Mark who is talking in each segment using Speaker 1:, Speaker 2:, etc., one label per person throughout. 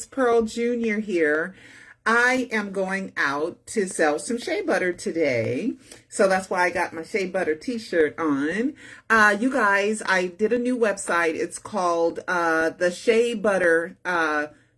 Speaker 1: It's Pearl Jr. here. I am going out to sell some shea butter today. So that's why I got my shea butter t-shirt on. You guys, I did a new website. It's called the Shea Butter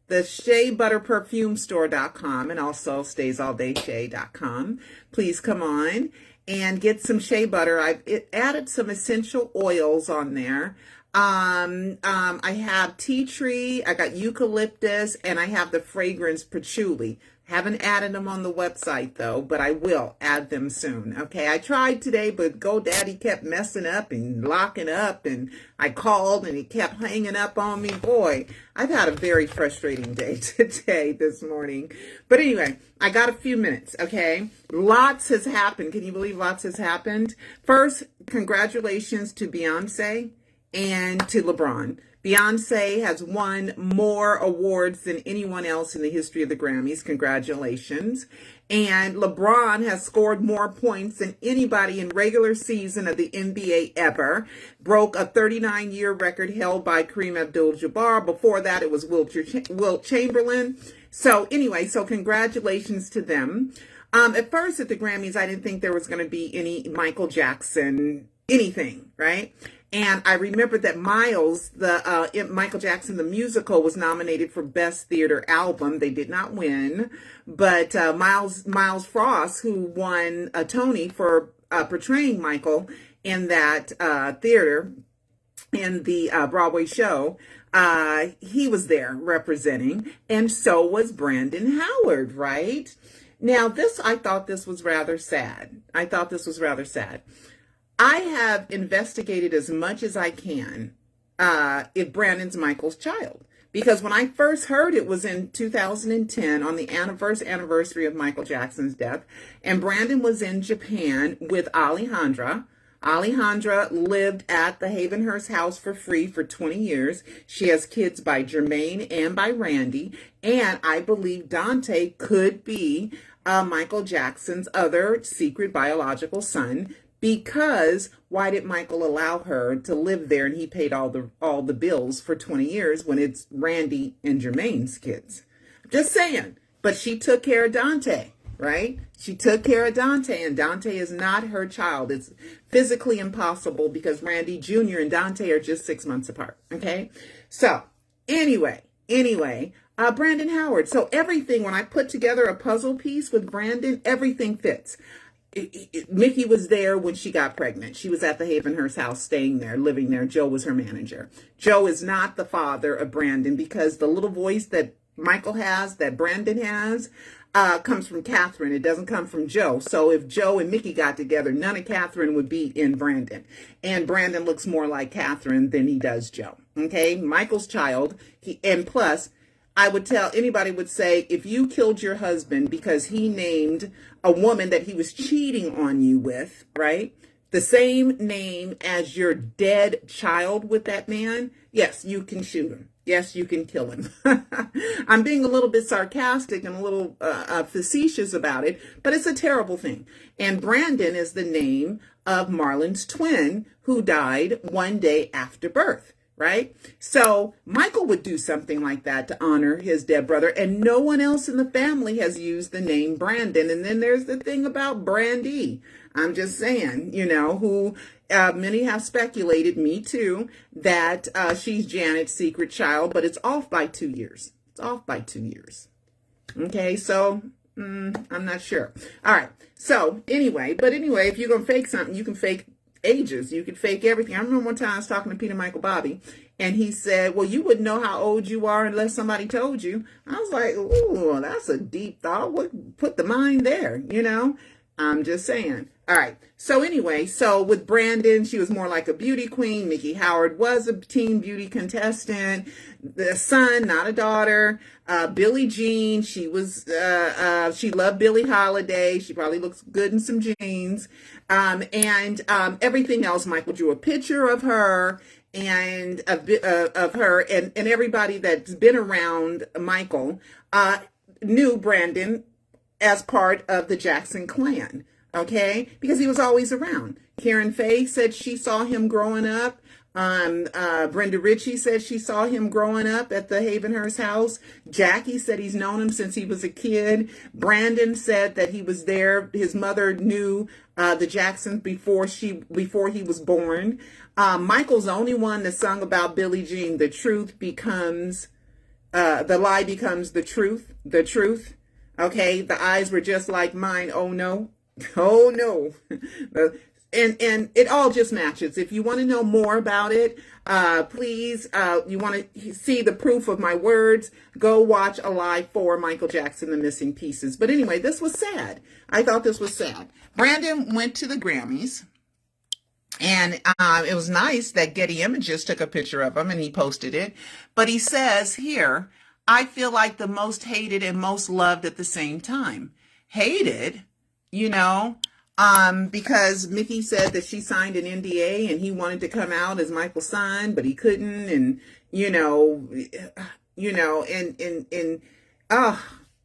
Speaker 1: Perfumestore.com, and also staysalldayshay.com. Please come on and get some shea butter. I've added some essential oils on there. I have tea tree, I got eucalyptus, and I have the fragrance patchouli. Haven't added them on the website though, but I will add them soon. Okay, I tried today, but GoDaddy kept messing up and locking up, and I called and he kept hanging up on me. Boy, I've had a very frustrating day today, this morning. But anyway, I got a few minutes, okay? Lots has happened. Can you believe lots has happened? First, congratulations to Beyonce and to LeBron. Beyonce has won more awards than anyone else in the history of the Grammys. Congratulations. And LeBron has scored more points than anybody in regular season of the NBA ever. Broke a 39-year record held by Kareem Abdul-Jabbar. Before that, it was Wilt Chamberlain. So anyway, so congratulations to them. At first at the Grammys, I didn't think there was going to be any Michael Jackson anything, right? And I remember that Miles, Michael Jackson, the musical, was nominated for Best Theater Album. They did not win, but Miles Frost, who won a Tony for portraying Michael in that theater, in the Broadway show, he was there representing, and so was Brandon Howard, right? Now, I thought this was rather sad. I have investigated as much as I can if Brandon's Michael's child. Because when I first heard it was in 2010 on the anniversary of Michael Jackson's death. And Brandon was in Japan with Alejandra. Alejandra lived at the Havenhurst house for free for 20 years. She has kids by Jermaine and by Randy. And I believe Dante could be Michael Jackson's other secret biological son. Because why did Michael allow her to live there and he paid all the bills for 20 years when it's Randy and Jermaine's kids? Just saying. But she took care of Dante, right? She took care of Dante, and Dante is not her child. It's physically impossible because Randy Jr. and Dante are just 6 months apart, okay? So anyway, Brandon Howard. So everything, when I put together a puzzle piece with Brandon, everything fits. Mickey was there when she got pregnant. She was at the Havenhurst house, staying there, living there. Joe was her manager. Joe is not the father of Brandon because the little voice that Michael has, that Brandon has, comes from Catherine. It doesn't come from Joe. So if Joe and Mickey got together, none of Catherine would be in Brandon. And Brandon looks more like Catherine than he does Joe. Okay? Michael's child. And plus, anybody would say, if you killed your husband because he named a woman that he was cheating on you with, right? The same name as your dead child with that man, yes, you can shoot him. Yes, you can kill him. I'm being a little bit sarcastic and a little facetious about it, but it's a terrible thing. And Brandon is the name of Marlon's twin who died one day after birth. Right? So Michael would do something like that to honor his dead brother, and no one else in the family has used the name Brandon. And then there's the thing about Brandy. I'm just saying, who many have speculated, me too, that she's Janet's secret child, but it's off by 2 years. It's off by 2 years. Okay, so I'm not sure. All right. So anyway, if you're going to fake something, you can fake ages. You could fake everything. I remember one time I was talking to Peter Michael Bobby, and he said, well, you wouldn't know how old you are unless somebody told you. I was like, ooh, that's a deep thought. What put the mind there, I'm just saying. All right. So anyway, with Brandon, she was more like a beauty queen. Mickey Howard was a teen beauty contestant. The son, not a daughter. Billie Jean, she loved Billie Holiday. She probably looks good in some jeans. Everything else, Michael drew a picture of her and of her, and everybody that's been around Michael knew Brandon as part of the Jackson clan. Okay, because he was always around. Karen Faye said she saw him growing up. Brenda Ritchie said she saw him growing up at the Havenhurst house. Jackie said he's known him since he was a kid. Brandon said that he was there. His mother knew the Jacksons before he was born. Michael's the only one that sung about Billie Jean. The truth becomes, the lie becomes the truth. The truth. Okay, the eyes were just like mine. Oh no. Oh no. And it all just matches. If you want to know more about it, please, you want to see the proof of my words, go watch Alive 4, Michael Jackson, The Missing Pieces. But anyway, this was sad. I thought this was sad. Brandon went to the Grammys, and it was nice that Getty Images took a picture of him and he posted it. But he says here, I feel like the most hated and most loved at the same time. Hated, you know, because Mickey said that she signed an NDA and he wanted to come out as Michael's son, but he couldn't. And,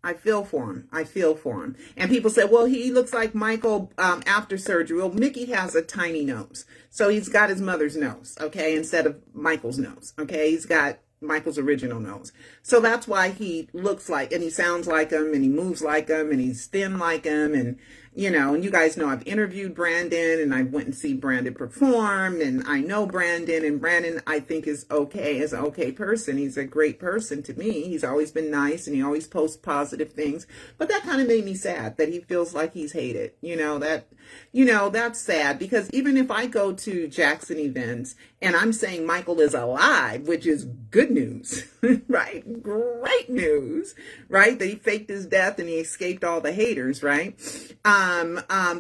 Speaker 1: I feel for him. I feel for him. And people say, well, he looks like Michael after surgery. Well, Mickey has a tiny nose. So he's got his mother's nose, okay, instead of Michael's nose, okay? He's got Michael's original nose. So that's why he looks like, and he sounds like him, and he moves like him, and he's thin like him, and and you guys know I've interviewed Brandon, and I went and see Brandon perform, and I know Brandon, and Brandon I think is okay, as an okay person. He's a great person to me. He's always been nice, and he always posts positive things, but that kind of made me sad that he feels like he's hated. That's sad, because even if I go to Jackson events and I'm saying Michael is alive, which is good news, right? Great news, right? That he faked his death and he escaped all the haters, right?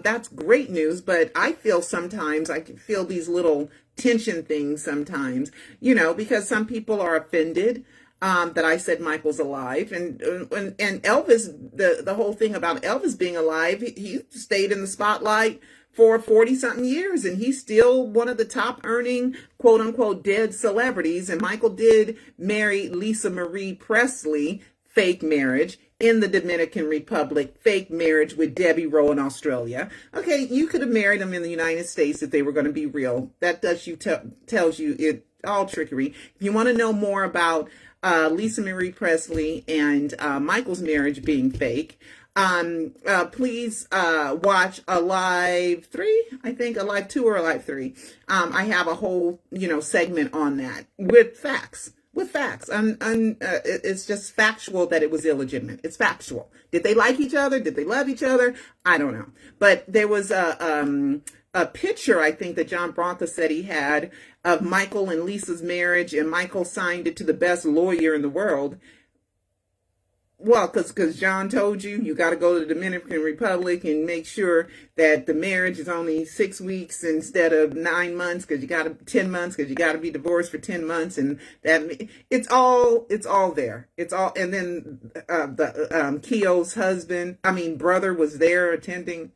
Speaker 1: That's great news, but I feel sometimes, I can feel these little tension things sometimes, because some people are offended that I said Michael's alive, and Elvis, the whole thing about Elvis being alive, he stayed in the spotlight for 40-something years, and he's still one of the top earning, quote unquote, dead celebrities. And Michael did marry Lisa Marie Presley, fake marriage, in the Dominican Republic, fake marriage with Debbie Rowe in Australia. Okay, you could have married them in the United States if they were going to be real. That tells you it all trickery. If you want to know more about Lisa Marie Presley and Michael's marriage being fake, please watch Alive 3, I think, Alive 2 or Alive 3. I have a whole, segment on that with facts. It's just factual that it was illegitimate. It's factual. Did they like each other? Did they love each other? I don't know. But there was a picture, I think, that John Bronca said he had of Michael and Lisa's marriage, and Michael signed it to the best lawyer in the world. Well, because John told you got to go to the Dominican Republic and make sure that the marriage is only 6 weeks instead of 9 months, because you got to 10 months, because you got to be divorced for 10 months, and that it's all there. It's all, and then the Keogh's brother was there attending.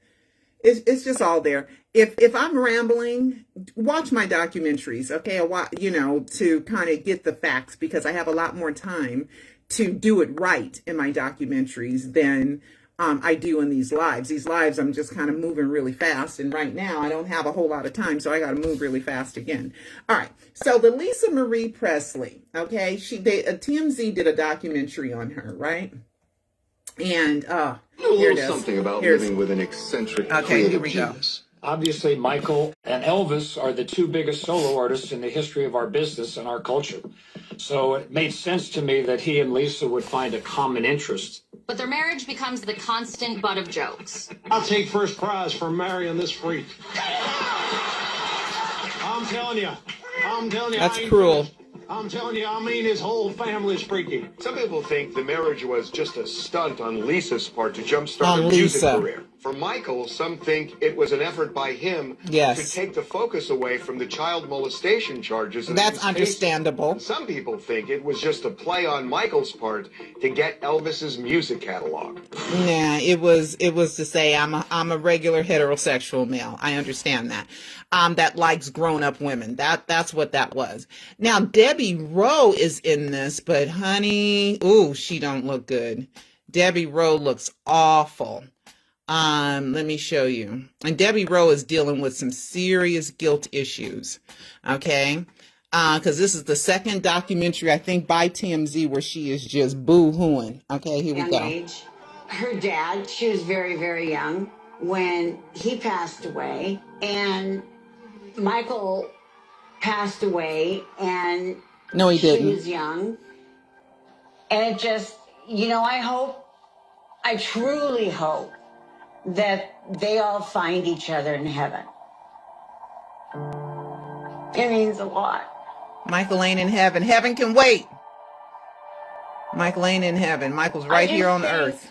Speaker 1: It's just all there. If I'm rambling, watch my documentaries, okay? To kind of get the facts, because I have a lot more time to do it right in my documentaries than I do in these lives. These lives, I'm just kind of moving really fast. And right now, I don't have a whole lot of time, so I got to move really fast again. All right. So the Lisa Marie Presley, okay, TMZ did a documentary on her, right? And
Speaker 2: a little something about living with an eccentric creative genius.
Speaker 3: Obviously, Michael and Elvis are the two biggest solo artists in the history of our business and our culture. So it made sense to me that he and Lisa would find a common interest.
Speaker 4: But their marriage becomes the constant butt of jokes.
Speaker 5: I'll take first prize for marrying this freak. I'm telling you.
Speaker 1: That's cruel.
Speaker 5: I'm telling you, his whole family's freaky.
Speaker 2: Some people think the marriage was just a stunt on Lisa's part to jumpstart a music career. For Michael, some think it was an effort by him to take the focus away from the child molestation charges.
Speaker 1: That's understandable.
Speaker 2: Some people think it was just a play on Michael's part to get Elvis's music catalog.
Speaker 1: Yeah, it was to say I'm a regular heterosexual male. I understand that. That likes grown-up women. That's what that was. Now Debbie Rowe is in this, but honey, she don't look good. Debbie Rowe looks awful. Let me show you. And Debbie Rowe is dealing with some serious guilt issues. Okay. Because this is the second documentary, I think, by TMZ where she is just boo-hooing. Okay, here we go.
Speaker 6: Age. Her dad, she was very, very young when he passed away, and Michael passed away, and
Speaker 1: no, he didn't.
Speaker 6: She was young, and it just, I truly hope that they all find each other in heaven. It means a lot.
Speaker 1: Michael ain't in heaven. Heaven can wait. Michael ain't in heaven. Michael's right here on earth.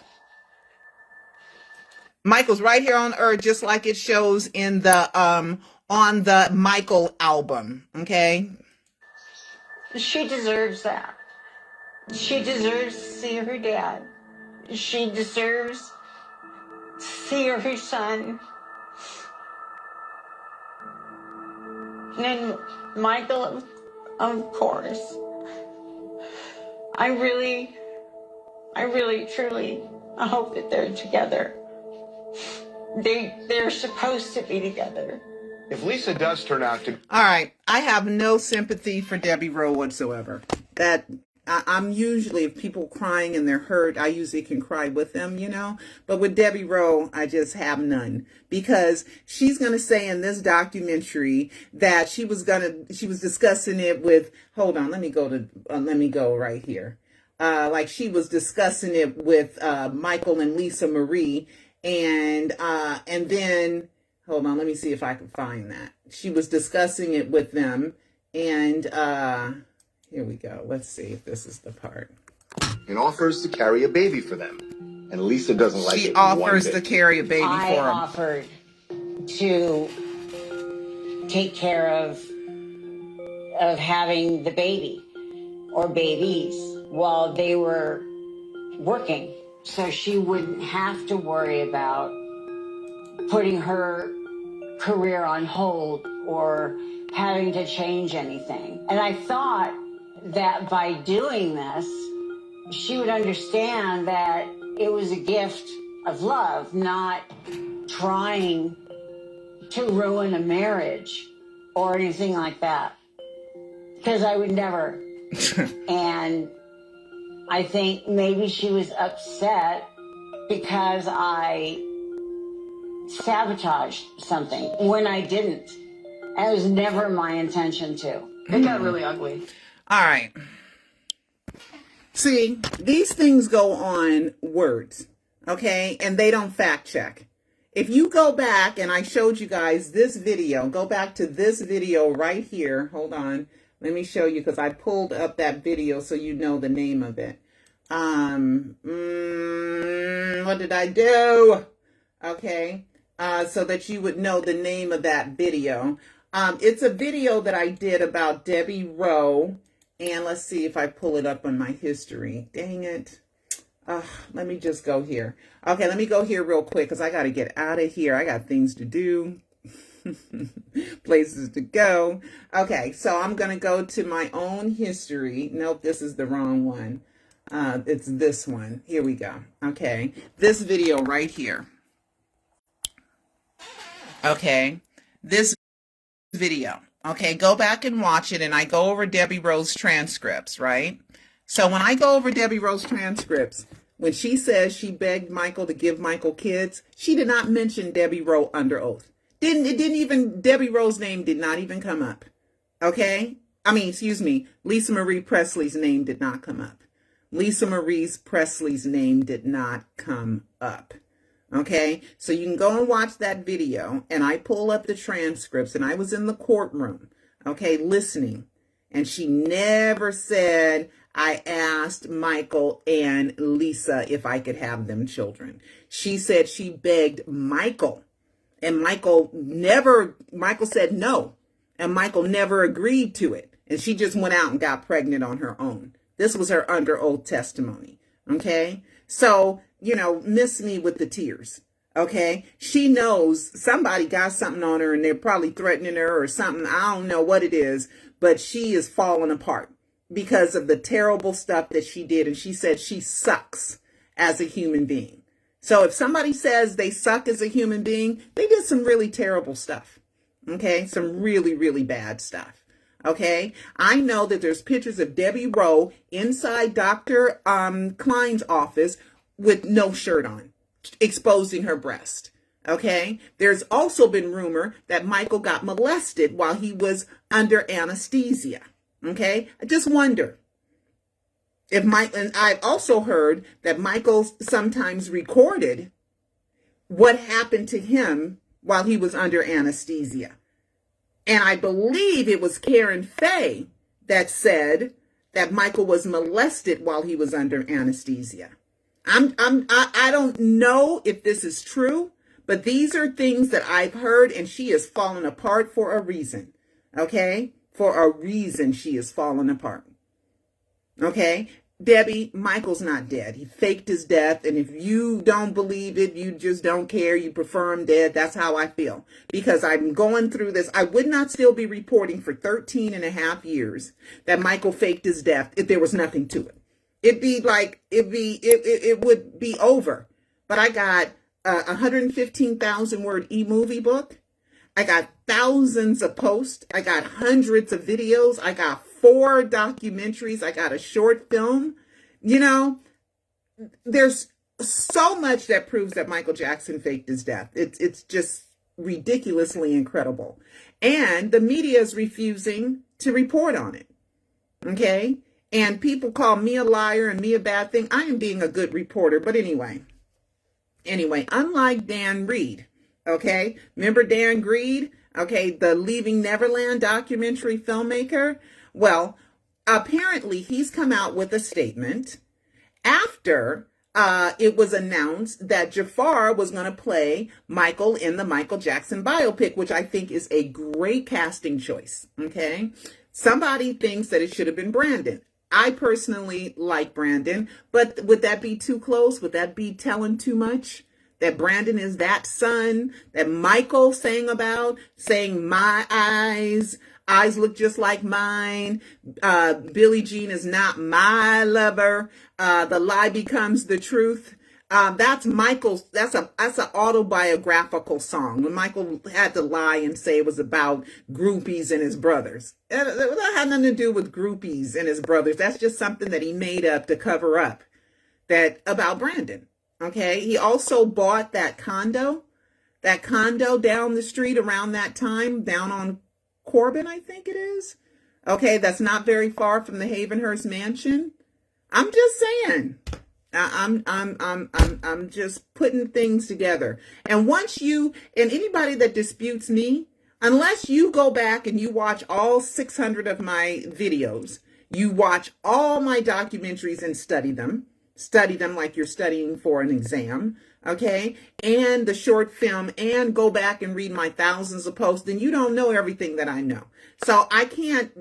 Speaker 1: Michael's right here on earth, just like it shows in the on the Michael album. Okay.
Speaker 6: She deserves that. She deserves to see her dad. She deserves to see her son. And Michael, of course. I really, truly hope that they're together. They're supposed to be together.
Speaker 2: If Lisa does turn out to...
Speaker 1: All right. I have no sympathy for Debbie Rowe whatsoever. I'm usually, if people crying and they're hurt, I usually can cry with them, But with Debbie Rowe, I just have none. Because she's going to say in this documentary that she was discussing it with, hold on, let me go right here. Like she was discussing it with Michael and Lisa Marie. And then, hold on, let me see if I can find that. She was discussing it with them, and here we go. Let's see if this is the part.
Speaker 2: And offers to carry a baby for them. And Lisa doesn't like it.
Speaker 1: She offers to carry a baby for him.
Speaker 6: I offered to take care of having the baby or babies while they were working. So she wouldn't have to worry about putting her career on hold or having to change anything. And I thought that by doing this, she would understand that it was a gift of love, not trying to ruin a marriage or anything like that. Because I would never. And I think maybe she was upset because I sabotaged something when I didn't. It was never my intention to. It got really ugly.
Speaker 1: All right. See, these things go on words, okay? And they don't fact check. If you go back, and I showed you guys this video, go back to this video right here. Hold on. Let me show you because I pulled up that video so you know the name of it. What did I do? Okay. So that you would know the name of that video. It's a video that I did about Debbie Rowe. And let's see if I pull it up on my history. Dang it. Let me just go here. Okay, let me go here real quick because I got to get out of here. I got things to do. Places to go. Okay, so I'm going to go to my own history. Nope, this is the wrong one. It's this one. Here we go. Okay, this video right here. Okay, this video. Okay, go back and watch it, and I go over Debbie Rowe's transcripts, right? So when I go over Debbie Rowe's transcripts, when she says she begged Michael to give Michael kids, she did not mention Debbie Rowe under oath. Debbie Rowe's name did not even come up. Okay? Lisa Marie Presley's name did not come up. Lisa Marie Presley's name did not come up. Okay, so you can go and watch that video, and I pull up the transcripts, and I was in the courtroom, okay, listening, and she never said, I asked Michael and Lisa if I could have them children. She said she begged Michael, and Michael said no, and Michael never agreed to it, and she just went out and got pregnant on her own. This was her under oath testimony, okay? So, miss me with the tears, okay? She knows somebody got something on her and they're probably threatening her or something. I don't know what it is, but she is falling apart because of the terrible stuff that she did. And she said she sucks as a human being. So if somebody says they suck as a human being, they did some really terrible stuff, okay? Some really, really bad stuff, Okay, I know that there's pictures of Debbie Rowe inside Dr. Klein's office with no shirt on, exposing her breast. Okay, there's also been rumor that Michael got molested while he was under anesthesia. Okay, I just wonder if and I've also heard that Michael sometimes recorded what happened to him while he was under anesthesia. And I believe it was Karen Faye that said that Michael was molested while he was under anesthesia. I don't know if this is true, but these are things that I've heard, and she has fallen apart for a reason. Okay? For a reason she is falling apart. Okay? Debbie, Michael's not dead. He faked his death, and if you don't believe it, you just don't care. You prefer him dead. That's how I feel. Because I'm going through this. I would not still be reporting for 13 and a half years that Michael faked his death if there was nothing to it. It would be over. But I got a 115,000 word e-movie book. I got thousands of posts. I got hundreds of videos. I got 4 documentaries. I got a short film. You know, there's so much that proves that Michael Jackson faked his death. It's just ridiculously incredible. And the media is refusing to report on it. Okay? And people call me a liar and me a bad thing. I am being a good reporter. But anyway, unlike Dan Reed, okay? Remember Dan Reed? Okay, the Leaving Neverland documentary filmmaker? Well, apparently he's come out with a statement after it was announced that Jafar was going to play Michael in the Michael Jackson biopic, which I think is a great casting choice, okay? Somebody thinks that it should have been Brandon. I personally like Brandon, but would that be too close? Would that be telling too much? That Brandon is that son that Michael sang about, saying my eyes look just like mine. Billie Jean is not my lover. The lie becomes the truth. That's Michael's. That's an autobiographical song. When Michael had to lie and say it was about groupies and his brothers. That had nothing to do with groupies and his brothers. That's just something that he made up to cover up that about Brandon. Okay. He also bought that condo down the street around that time, down on Corbin, I think it is. Okay. That's not very far from the Havenhurst mansion. I'm just saying. I'm just putting things together. And anybody that disputes me, unless you go back and you watch all 600 of my videos, you watch all my documentaries and study them like you're studying for an exam, okay? And the short film, and go back and read my thousands of posts, then you don't know everything that I know. So I can't,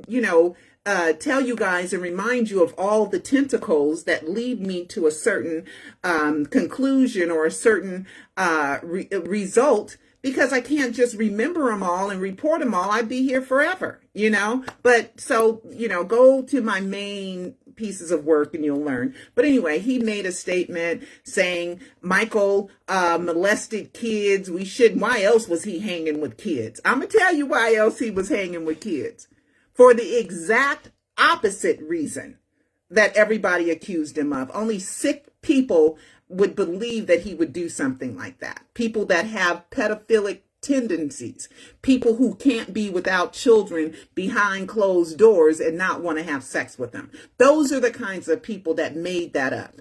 Speaker 1: tell you guys and remind you of all the tentacles that lead me to a certain conclusion or a certain result, because I can't just remember them all and report them all. I'd be here forever, But so, go to my main pieces of work and you'll learn. But anyway, he made a statement saying Michael molested kids. Why else was he hanging with kids? I'm going to tell you why else he was hanging with kids. For the exact opposite reason that everybody accused him of. Only sick people would believe that he would do something like that. People that have pedophilic tendencies. People who can't be without children behind closed doors and not want to have sex with them. Those are the kinds of people that made that up.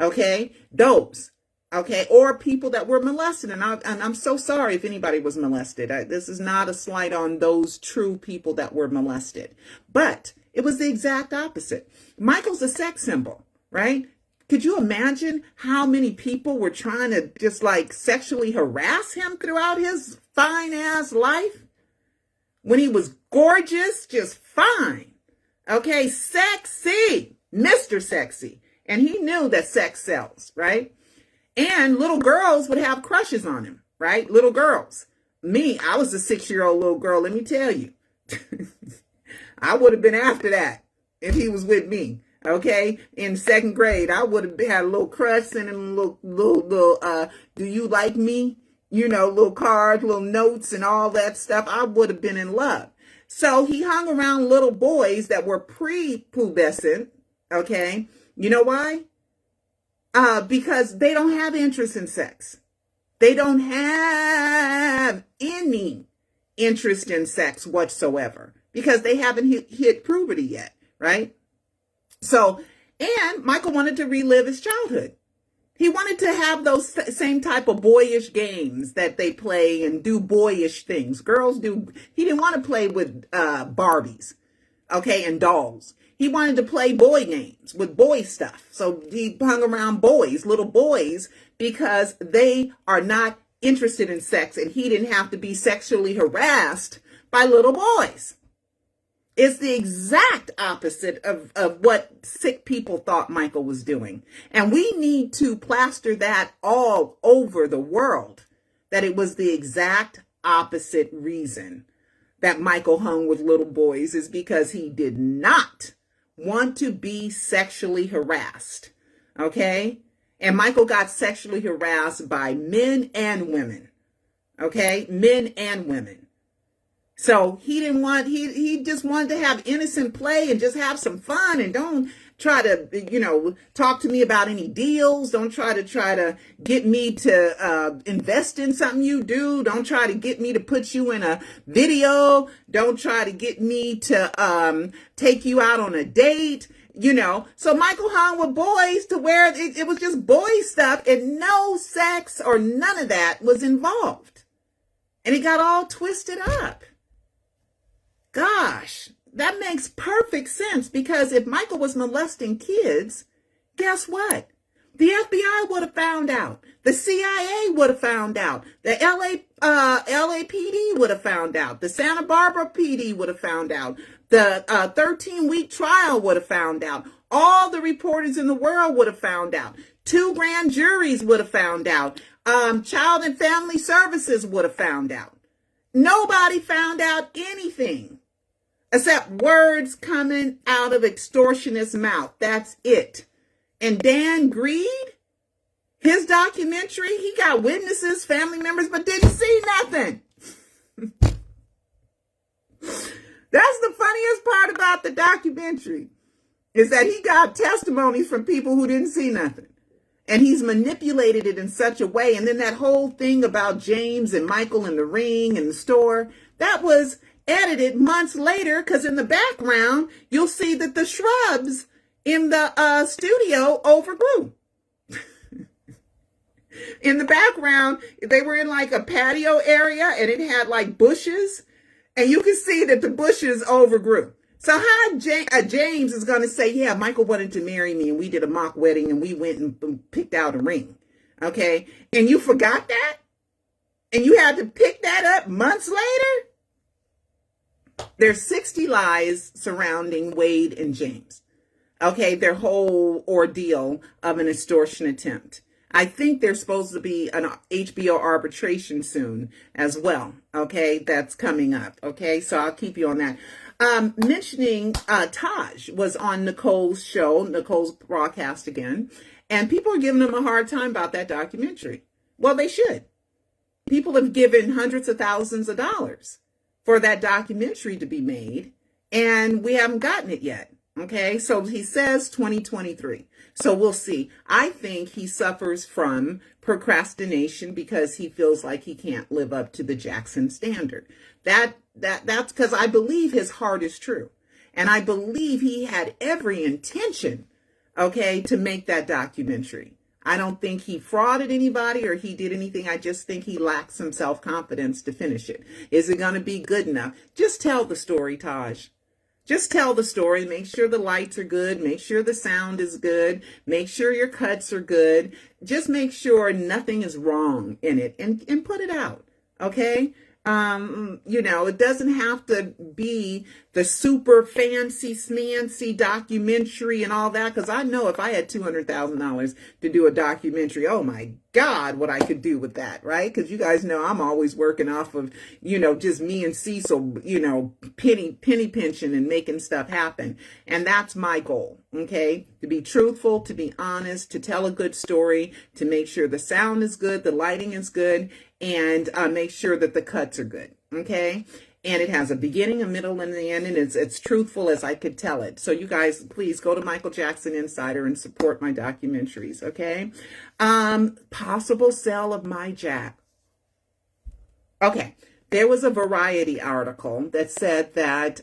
Speaker 1: Okay? Those. Okay, or people that were molested. And I'm so sorry if anybody was molested. This is not a slight on those true people that were molested. But it was the exact opposite. Michael's a sex symbol, right? Could you imagine how many people were trying to just sexually harass him throughout his fine ass life? When he was gorgeous, just fine. Okay, sexy, Mr. Sexy. And he knew that sex sells, right? And little girls would have crushes on him, right? Little girls. Me, I was a 6-year-old little girl, let me tell you. I would have been after that if he was with me, okay? In 2nd grade, I would have had a little crush, sending him little, do you like me? Little cards, little notes and all that stuff. I would have been in love. So he hung around little boys that were pre-pubescent, okay? You know why? Because they don't have interest in sex. They don't have any interest in sex whatsoever because they haven't hit puberty yet, right? So, and Michael wanted to relive his childhood. He wanted to have those same type of boyish games that they play and do boyish things. Girls do. He didn't want to play with Barbies, okay, and dolls. He wanted to play boy games with boy stuff. So he hung around boys, little boys, because they are not interested in sex, and he didn't have to be sexually harassed by little boys. It's the exact opposite of what sick people thought Michael was doing. And we need to plaster that all over the world, that it was the exact opposite reason that Michael hung with little boys is because he did not want to be sexually harassed. Okay? And Michael got sexually harassed by men and women. Okay? Men and women. So he didn't want, he just wanted to have innocent play and just have some fun, and don't try to, talk to me about any deals. Don't try to get me to invest in something you do. Don't try to get me to put you in a video. Don't try to get me to take you out on a date. So Michael hung with boys to where it was just boy stuff and no sex or none of that was involved. And he got all twisted up. Gosh, that makes perfect sense, because if Michael was molesting kids, guess what? The FBI would have found out. The CIA would have found out. The LAPD would have found out. The Santa Barbara PD would have found out. The 13-week trial would have found out. All the reporters in the world would have found out. 2 grand juries would have found out. Child and Family Services would have found out. Nobody found out anything except words coming out of extortionist's mouth. That's it. And Dan Greed, his documentary, he got witnesses, family members, but didn't see nothing. That's the funniest part about the documentary, is that he got testimonies from people who didn't see nothing. And he's manipulated it in such a way. And then that whole thing about James and Michael in the ring and the store, that was edited months later, because in the background, you'll see that the shrubs in the studio overgrew. In the background, they were in like a patio area and it had like bushes, and you can see that the bushes overgrew. So how James is going to say, yeah, Michael wanted to marry me and we did a mock wedding and we went and picked out a ring. Okay. And you forgot that? And you had to pick that up months later? There's 60 lies surrounding Wade and James. Okay, their whole ordeal of an extortion attempt. I think there's supposed to be an HBO arbitration soon as well. Okay, that's coming up. Okay, so I'll keep you on that. Mentioning Taj was on Nicole's show, Nicole's broadcast again, and people are giving him a hard time about that documentary. Well, they should. People have given hundreds of thousands of dollars for that documentary to be made, and we haven't gotten it yet. Okay, so he says 2023. So we'll see. I think he suffers from procrastination because he feels like he can't live up to the Jackson standard. That's because I believe his heart is true. And I believe he had every intention, okay, to make that documentary. I don't think he frauded anybody or he did anything. I just think he lacks some self-confidence to finish it. Is it going to be good enough? Just tell the story, Taj. Just tell the story. Make sure the lights are good. Make sure the sound is good. Make sure your cuts are good. Just make sure nothing is wrong in it and put it out. Okay? It doesn't have to be the super fancy smancy documentary and all that, because I know if I had $200,000 to do a documentary, oh my God, what I could do with that, right? Because you guys know I'm always working off of, just me and Cecil, penny pinching and making stuff happen. And that's my goal, okay? To be truthful, to be honest, to tell a good story, to make sure the sound is good, the lighting is good, and make sure that the cuts are good, okay? And it has a beginning, a middle, and the end, and it's truthful as I could tell it. So you guys, please go to Michael Jackson Insider and support my documentaries, okay? Possible sale of my Jack. Okay, there was a Variety article that said that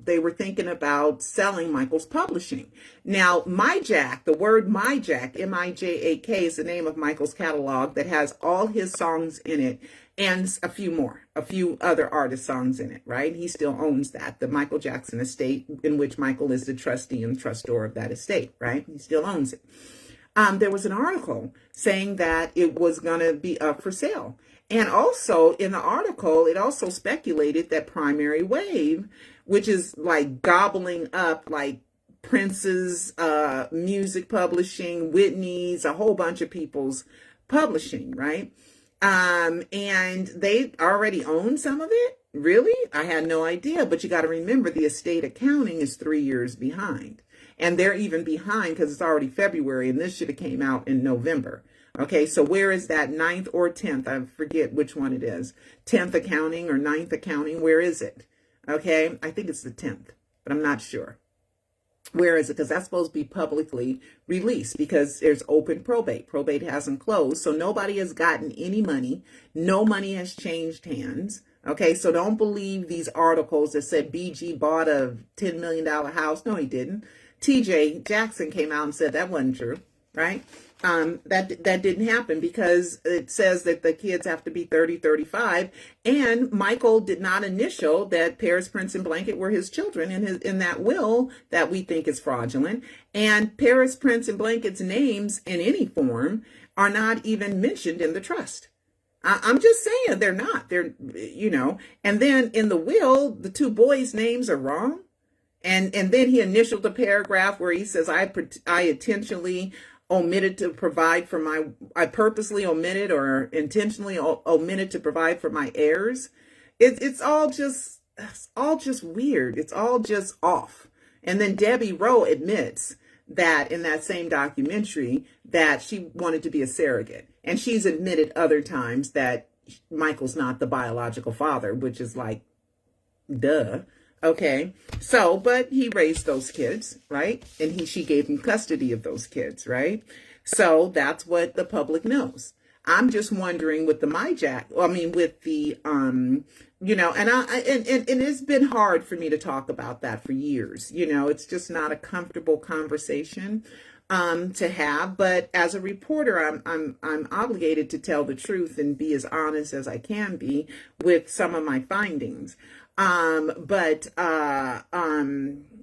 Speaker 1: they were thinking about selling Michael's publishing. Now, My Jack, the word My Jack, M-I-J-A-K, is the name of Michael's catalog that has all his songs in it and a few other artist songs in it, right? He still owns that, the Michael Jackson estate, in which Michael is the trustee and trustor of that estate, right? He still owns it. There was an article saying that it was going to be up for sale. And also in the article, it also speculated that Primary Wave, which is like gobbling up like Prince's music publishing, Whitney's, a whole bunch of people's publishing, right? And they already own some of it. Really? I had no idea. But you got to remember, the estate accounting is 3 years behind. And they're even behind because it's already February, and this should have came out in November. Okay, so where is that 9th or 10th? I forget which one it is. 10th accounting or 9th accounting. Where is it? Okay, I think it's the 10th, but I'm not sure. Where is it? Because that's supposed to be publicly released because there's open probate. Probate hasn't closed, so nobody has gotten any money. No money has changed hands. Okay, so don't believe these articles that said BG bought a $10 million house. No, he didn't. TJ Jackson came out and said that wasn't true, right? That didn't happen because it says that the kids have to be 30, 35, and Michael did not initial that Paris, Prince, and Blanket were his children in that will that we think is fraudulent. And Paris, Prince, and Blanket's names in any form are not even mentioned in the trust. I'm just saying they're not. They're, and then in the will, the two boys' names are wrong. And then he initialed the paragraph where he says, I intentionally omitted to provide for I purposely omitted or intentionally omitted to provide for my heirs. It's all just weird. It's all just off. And then Debbie Rowe admits that in that same documentary that she wanted to be a surrogate. And she's admitted other times that Michael's not the biological father, which is like, duh. Okay, so, but he raised those kids, right? And she gave him custody of those kids, right? So that's what the public knows. I'm just wondering with the with the, and it's been hard for me to talk about that for years. It's just not a comfortable conversation to have. But as a reporter, I'm obligated to tell the truth and be as honest as I can be with some of my findings. But I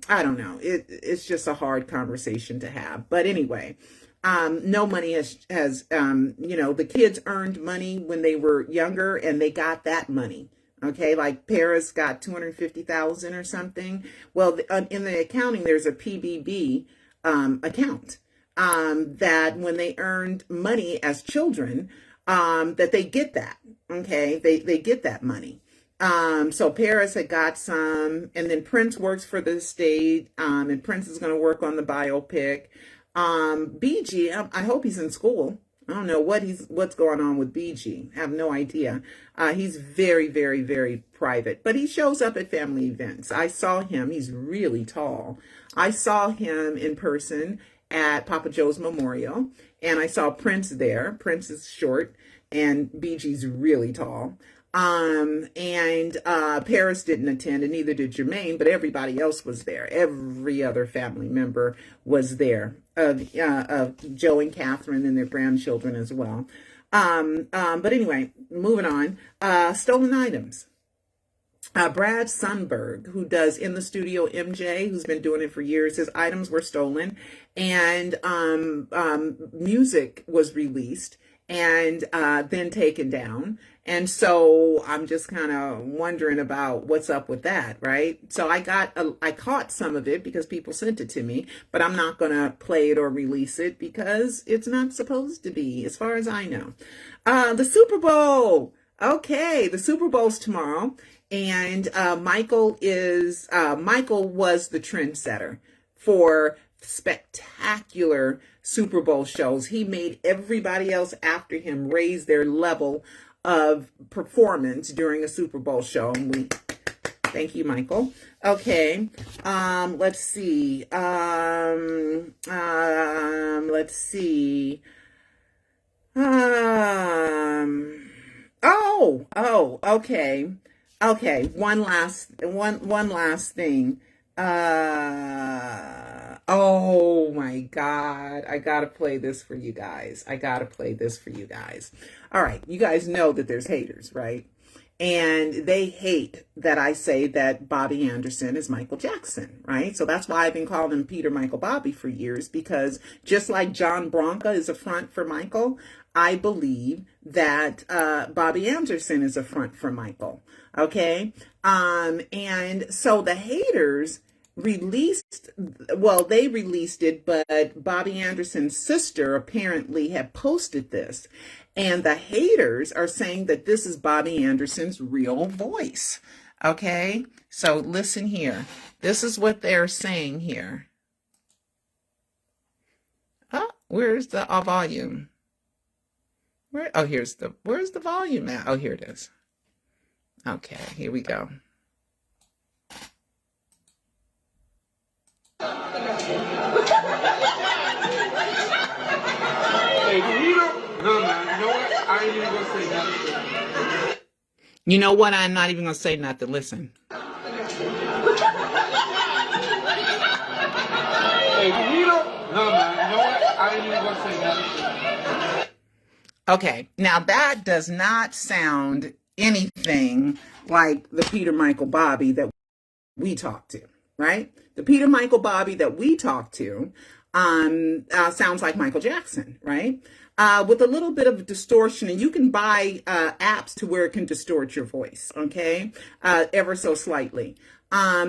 Speaker 1: don't know. It's just a hard conversation to have. But anyway, no money has the kids earned money when they were younger and they got that money. Okay. Like Paris got $250,000 or something. Well, in the accounting, there's a PBB, account, that when they earned money as children, that they get that. Okay. They get that money. So Paris had got some, and then Prince works for the state, and Prince is going to work on the biopic. BG, I hope he's in school. I don't know what's going on with BG. I have no idea. He's very, very, very private, but he shows up at family events. I saw him. He's really tall. I saw him in person at Papa Joe's Memorial, and I saw Prince there. Prince is short, and BG's really tall. Paris didn't attend, and neither did Jermaine, but everybody else was there. Every other family member was there, of Joe and Catherine and their grandchildren as well. But anyway, moving on. Stolen items. Brad Sundberg, who does In the Studio MJ, who's been doing it for years, his items were stolen, and music was released and then taken down. And so I'm just kind of wondering about what's up with that, right? So I caught some of it because people sent it to me, but I'm not going to play it or release it because it's not supposed to be, as far as I know. The Super Bowl. Okay, the Super Bowl's tomorrow, and Michael was the trendsetter for spectacular Super Bowl shows. He made everybody else after him raise their level of performance during a Super Bowl show. And thank you, Michael. Okay. Let's see. Let's see. Okay. Okay. One last thing. Oh my God. I gotta play this for you guys. All right. You guys know that there's haters, right? And they hate that I say that Bobby Anderson is Michael Jackson, right? So that's why I've been calling him Peter Michael Bobby for years, because just like John Branca is a front for Michael, I believe that Bobby Anderson is a front for Michael, okay? And so the haters released it, but Bobby Anderson's sister apparently had posted this. And the haters are saying that this is Bobby Anderson's real voice. Okay, so listen here. This is what they're saying here. Oh, where's the volume? Where's the volume at? Oh, here it is. Okay, here we go.
Speaker 7: No, man, you know what? I ain't even gonna say nothing.
Speaker 1: You know what? I'm not even gonna say nothing. Listen.
Speaker 7: Hey, no, man, you know what? I ain't even gonna say nothing.
Speaker 1: Okay, now that does not sound anything like the Peter Michael Bobby that we talked to, right? The Peter Michael Bobby that we talked to sounds like Michael Jackson, right? With a little bit of distortion, and you can buy apps to where it can distort your voice, okay? Ever so slightly.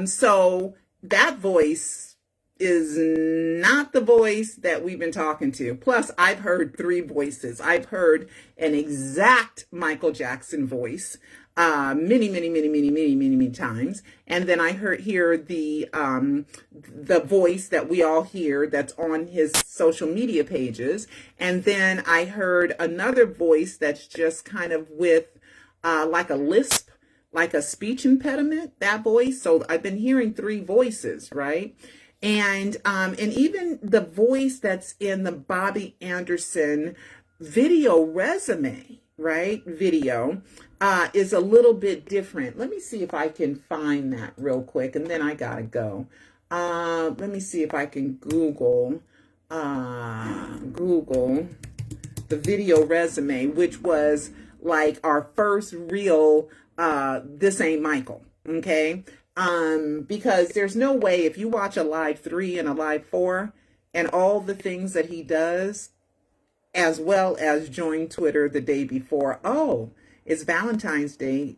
Speaker 1: So that voice is not the voice that we've been talking to. Plus, I've heard 3 voices. I've heard an exact Michael Jackson voice many times, and then I hear the voice that we all hear that's on his social media pages, and then I heard another voice that's just kind of with like a lisp, like a speech impediment, that voice. So I've been hearing 3 voices, right? And even the voice that's in the Bobby Anderson video resume, right? Video is a little bit different. Let me see if I can find that real quick, and then I gotta go. Let me see if I can Google the video resume, which was like our first real This Ain't Michael, okay? Because there's no way, if you watch a live 3 and a live 4 and all the things that he does, as well as join Twitter the day before. Oh, it's Valentine's Day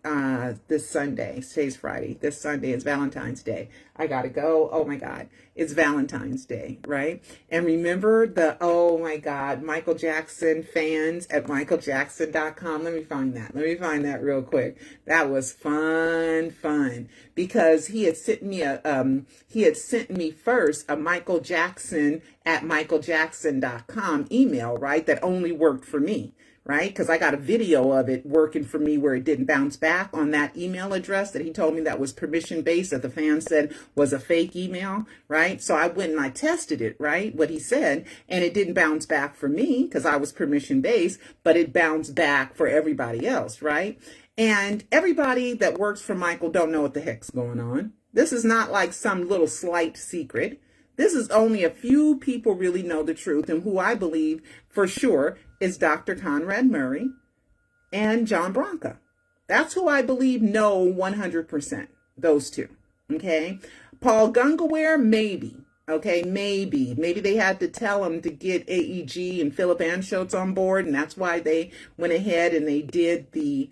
Speaker 1: this Sunday. Today's Friday. This Sunday is Valentine's Day. I gotta go. Oh my God. It's Valentine's Day, right? And remember oh my God, Michael Jackson fans at michaeljackson.com. Let me find that real quick. That was fun. Because he had sent me first a Michael Jackson at michaeljackson.com email, right? That only worked for me. Right? Because I got a video of it working for me where it didn't bounce back on that email address that he told me that was permission based, that the fan said was a fake email, right? So I went and I tested it, right? What he said, and it didn't bounce back for me because I was permission based, but it bounced back for everybody else, right? And everybody that works for Michael don't know what the heck's going on. This is not like some little slight secret. This is only a few people really know the truth, and who I believe for sure is Dr. Conrad Murray and John Branca. That's who I believe know 100%, those two, okay? Paul Gungaware, maybe, okay, maybe they had to tell him to get AEG and Philip Anschutz on board, and that's why they went ahead and they did the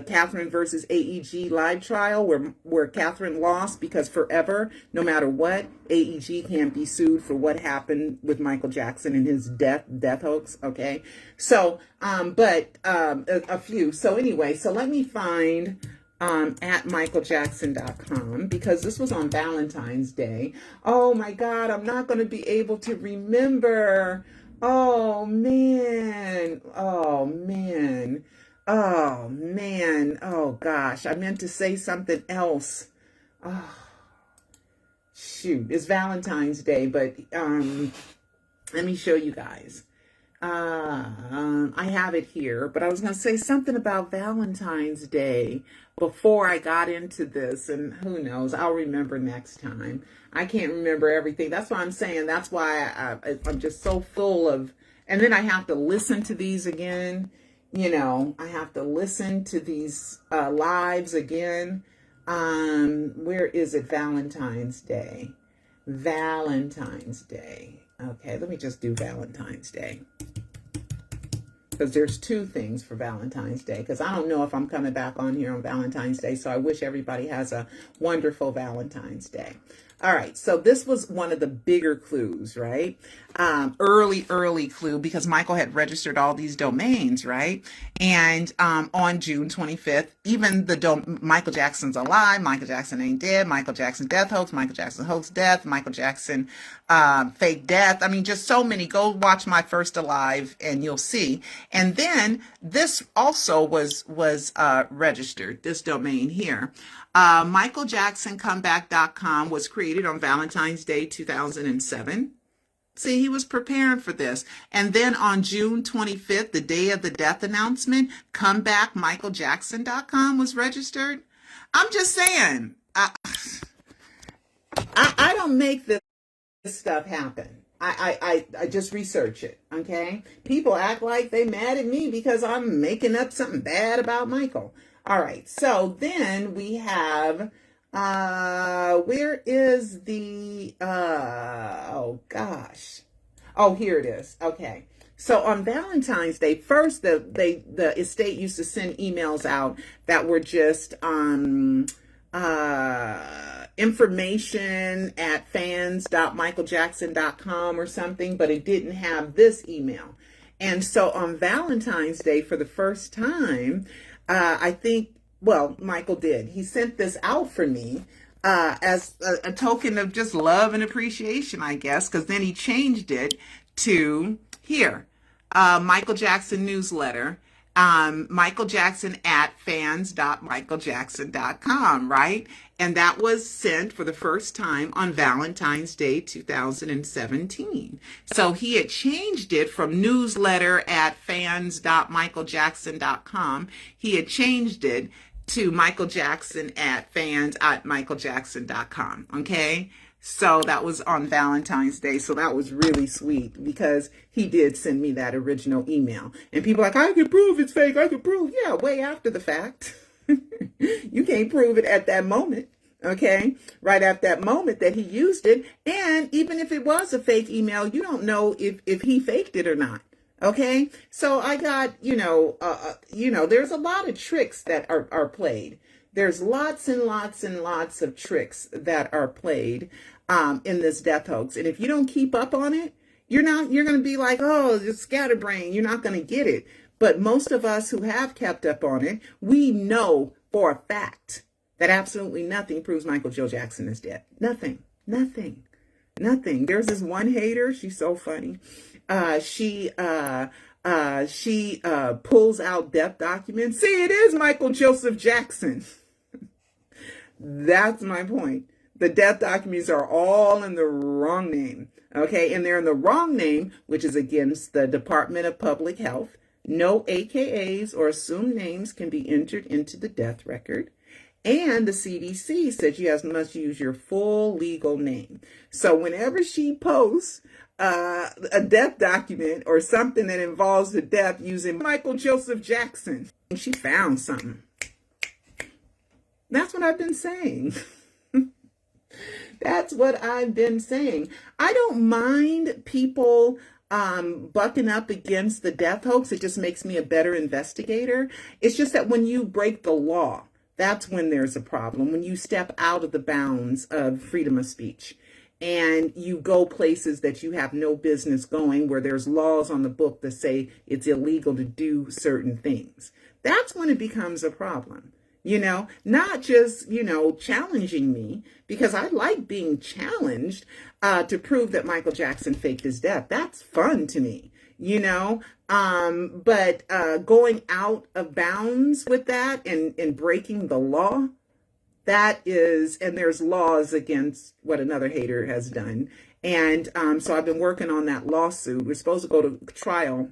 Speaker 1: Catherine versus AEG live trial where Catherine lost, because forever, no matter what, AEG can't be sued for what happened with Michael Jackson and his death hoax. Okay. So, a few. So anyway, so let me find, at michaeljackson.com, because this was on Valentine's Day. Oh my God, I'm not going to be able to remember. Oh man. Oh man. Oh gosh. I meant to say something else. Oh shoot. It's Valentine's Day, but let me show you guys. I have it here, but I was going to say something about Valentine's Day before I got into this, and who knows, I'll remember next time. I can't remember everything. That's why I'm saying, that's why I'm just so full of, and then I have to listen to these again. You know, I have to listen to these lives again. Where is it? Valentine's Day. Valentine's Day. Okay, let me just do Valentine's Day. Because there's two things for Valentine's Day. Because I don't know if I'm coming back on here on Valentine's Day. So I wish everybody has a wonderful Valentine's Day. All right, so this was one of the bigger clues, right? Early clue, because Michael had registered all these domains, right? And on June 25th, even the Michael Jackson's alive, Michael Jackson ain't dead, Michael Jackson death hoax, Michael Jackson hoax death, Michael Jackson fake death. I mean, just so many. Go watch my first alive and you'll see. And then this also was registered, this domain here. MichaelJacksonComeback.com was created on Valentine's Day 2007. See, he was preparing for this. And then on June 25th, the day of the death announcement, ComebackMichaelJackson.com was registered. I'm just saying, I don't make this stuff happen. I just research it, okay? People act like they mad at me because I'm making up something bad about Michael. All right, so then we have, where is the, oh gosh. Oh, here it is. Okay. So on Valentine's Day, first the estate used to send emails out that were just information at fans.michaeljackson.com or something, but it didn't have this email. And so on Valentine's Day, for the first time, I think, well, Michael did. He sent this out for me as a token of just love and appreciation, I guess, because then he changed it to here, Michael Jackson newsletter, Michael Jackson at fans.michaeljackson.com, right? And that was sent for the first time on Valentine's Day 2017. So he had changed it from newsletter at fans.michaeljackson.com. He had changed it to Michael Jackson at fans@michaeljackson.com. Okay. So that was on Valentine's Day. So that was really sweet because he did send me that original email. And people are like, I can prove it's fake. I can prove. Yeah, way after the fact. You can't prove it at that moment. Okay, right at that moment that he used it. And even if it was a fake email, you don't know if he faked it or not. Okay, so I got, there's a lot of tricks that are played. There's lots and lots and lots of tricks that are played in this death hoax. And if you don't keep up on it, you're going to be like, oh, you're scatterbrained. You're not going to get it. But most of us who have kept up on it, we know for a fact that absolutely nothing proves Michael Joe Jackson is dead. Nothing. There's this one hater. She's so funny. She pulls out death documents. See, it is Michael Joseph Jackson. That's my point. The death documents are all in the wrong name. Okay, and they're in the wrong name, which is against the Department of Public Health. No AKAs or assumed names can be entered into the death record. And the CDC says you must use your full legal name. So whenever she posts a death document or something that involves the death using Michael Joseph Jackson, she found something. That's what I've been saying. That's what I've been saying. I don't mind people bucking up against the death hoax. It just makes me a better investigator. It's just that when you break the law, that's when there's a problem. When you step out of the bounds of freedom of speech and you go places that you have no business going, where there's laws on the book that say it's illegal to do certain things. That's when it becomes a problem. Not just, challenging me, because I like being challenged to prove that Michael Jackson faked his death. That's fun to me. you know. But going out of bounds with that and breaking the law, that is, and there's laws against what another hater has done. And so I've been working on that lawsuit. We're supposed to go to trial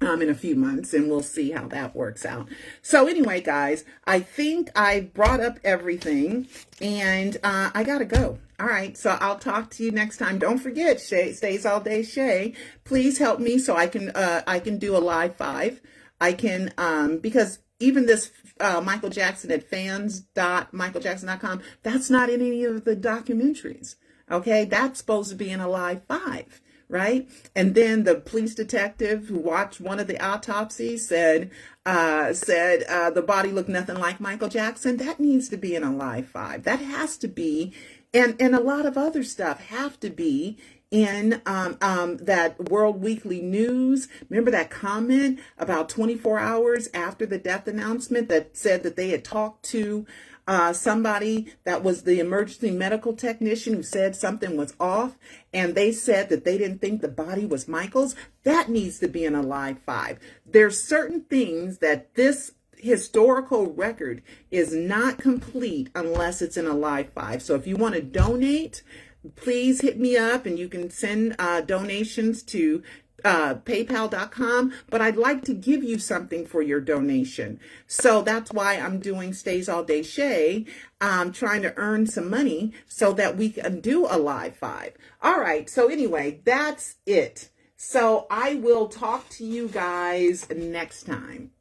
Speaker 1: in a few months, and we'll see how that works out. So anyway, guys, I think I brought up everything, and I gotta go. All right, so I'll talk to you next time. Don't forget, Stays All Day Shay. Please help me so I can do a live 5. I can because even this Michael Jackson at fans.michaeljackson.com, that's not in any of the documentaries. Okay, that's supposed to be in a live 5. Right? And then the police detective who watched one of the autopsies said the body looked nothing like Michael Jackson. That needs to be in a live 5. That has to be, and a lot of other stuff have to be in that World Weekly News. Remember that comment about 24 hours after the death announcement that said that they had talked to somebody that was the emergency medical technician who said something was off, and they said that they didn't think the body was Michael's. That needs to be in a live 5. There's certain things that this historical record is not complete unless it's in a live 5. So if you want to donate, please hit me up, and you can send donations to paypal.com, but I'd like to give you something for your donation. So that's why I'm doing Stays All Day Shay, trying to earn some money so that we can do a live 5. All right, so anyway, that's it. So I will talk to you guys next time.